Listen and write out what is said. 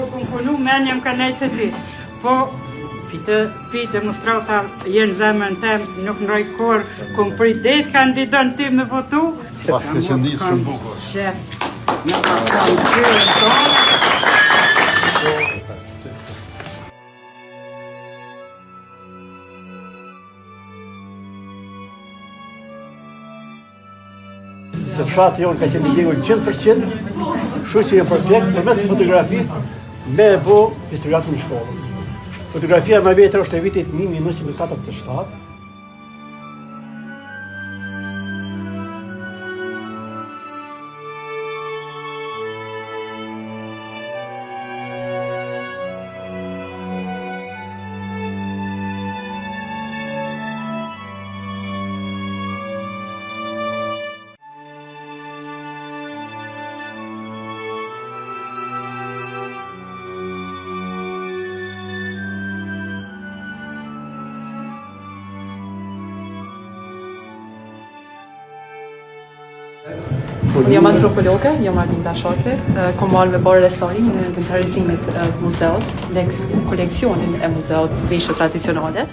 ku punu, menjem ka nejtë të ty. Po, pi demonstrata jenë zemën tem, nuk në rojkor, ku më prit det kandidon ty me votu. Pas ke qëndisë shumë bukur. Që, në kam qyrën tonë. Se fshati jonë ka qenë i legur 100%, kështu që jam përpjek përmes fotografisë me e bo historiatën e shkollës. Fotografia më vjetër është e vitit 1947. Unë jam antropologe, jam Arlinda Shokre, kom marrë me bërë restaurim në inventarizimin e muzeut, koleksionin e muzeut veshje tradicionale.